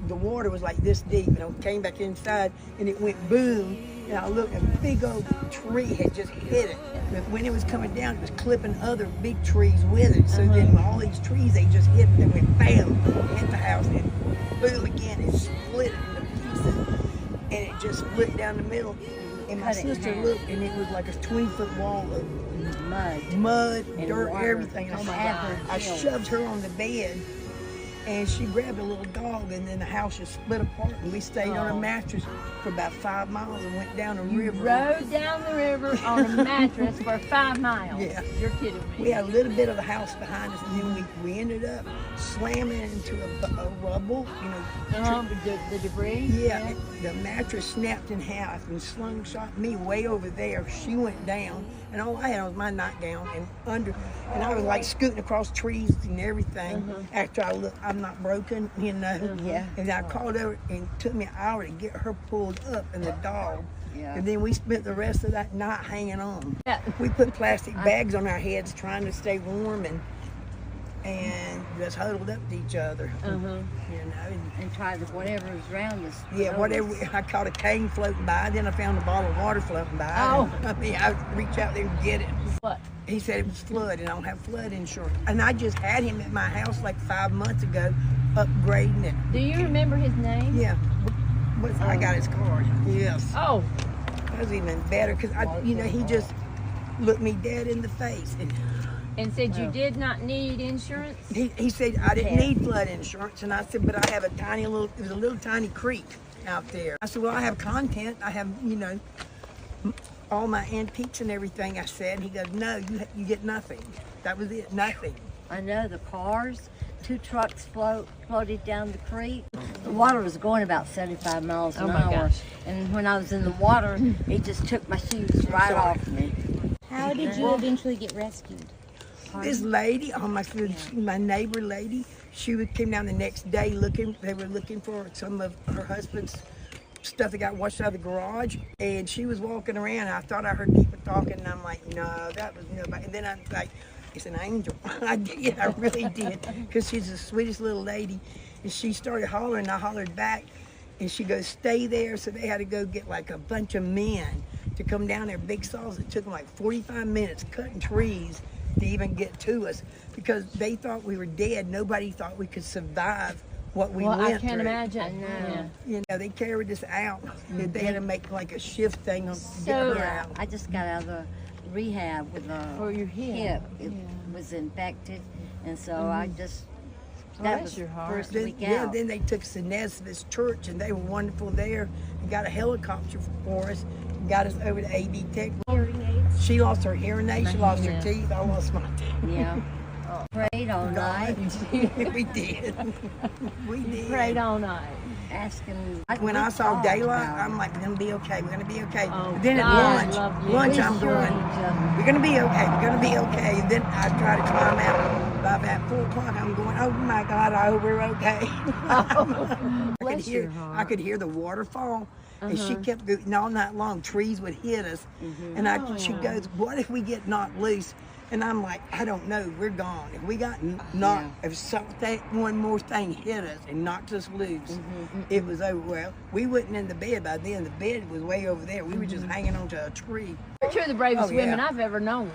the water was like this deep, and I came back inside, and it went boom, and I looked, and a big old tree had just hit it. But when it was coming down, it was clipping other big trees with it. So then all these trees, they just hit, they went bam, hit the house, and boom again, it split it into pieces, and it just split down the middle. And my sister looked, and it was like a 20-foot wall of mud, dirt, water. everything. Oh my God. I shoved her on the bed, and she grabbed a little dog, and then the house just split apart, and we stayed on a mattress for about 5 miles and went down a river. Rode down the river on a mattress for 5 miles. Yeah. You're kidding me. We had a little bit of the house behind us, and then we ended up slamming into a rubble, The debris? Yeah, the mattress snapped in half and slingshot me way over there. She went down, and all I had was my nightgown and I was like scooting across trees and everything. After I looked, I'm not broken, Yeah. And I called over, and it took me an hour to get her pulled up and the dog. Yeah. And then we spent the rest of that night hanging on. Yeah. We put plastic bags on our heads trying to stay warm and just huddled up to each other. And try to whatever was around us. Yeah, whatever. I caught a cane floating by, then I found a bottle of water floating by. Oh. I mean, I would reach out there and get it. What? He said it was flood, and I don't have flood insurance. And I just had him at my house like 5 months ago, upgrading it. Do you remember his name? Yeah, I got his card. Yes, Oh, that was even better because he just looked me dead in the face, and said you did not need insurance? he said I didn't need flood insurance, and I said, but I have it was a little tiny creek out there. I said, well, I have content. I have, all my antiques and everything. I said. He goes, no, you get nothing. That was it, nothing. I know the cars, 2 trucks floated down the creek. The water was going about 75 miles an Oh my hour. gosh. And when I was in the water, it just took my shoes right off me. How did you eventually get rescued? This lady, my neighbor lady, came down the next day looking. They were looking for some of her husband's stuff that got washed out of the garage, and she was walking around. And I thought I heard people talking, and I'm like, no, that was nobody. And then I'm like, it's an angel. I did, I really did, because she's the sweetest little lady. And she started hollering, and I hollered back, and she goes, stay there. So they had to go get like a bunch of men to come down there, big saws. It took them like 45 minutes cutting trees to even get to us, because they thought we were dead. Nobody thought we could survive what we went I can't through. imagine. Yeah. They carried us out. They had to make like a shift thing to get her Yeah, out. I just got out of the rehab with a For your hip. It was infected, and so I just, that that's was your heart. first Then, week yeah, out. then they took us to Nesbitt's church, and they were wonderful there. And got a helicopter for us, and got us over to AB Tech. Hearing aids? She lost her hearing aid, she lost her Yeah. teeth, I lost my teeth. Yeah. Prayed all night, We did. We did. Prayed all night. asking. When I saw daylight, I'm like, we're gonna be okay, we're gonna be okay. Oh, Then at God love you. lunch We I'm sure going, each other. we're gonna be okay, we're gonna be okay. And then I try to climb out. By about 4 o'clock, I'm going, oh my God, I hope we're okay. Bless your heart. I could hear the waterfall. And she kept going all night long. Trees would hit us. And she goes, what if we get knocked loose? And I'm like, I don't know. We're gone. If we got knocked, if something, one more thing hit us and knocked us loose, it was over. Well, we wasn't in the bed by then. The bed was way over there. We were just hanging onto a tree. You're the bravest Oh, yeah. women I've ever known.